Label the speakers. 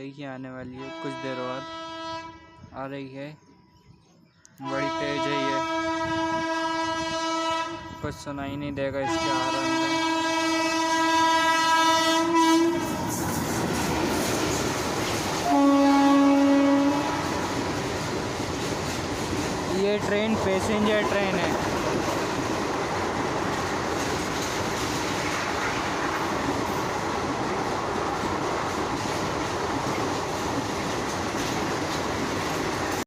Speaker 1: देखिए आने वाली है कुछ देर बाद, आ रही है, बड़ी तेज है ये, कुछ सुनाई नहीं देगा इसके हॉर्न में। ये ट्रेन पैसेंजर ट्रेन है।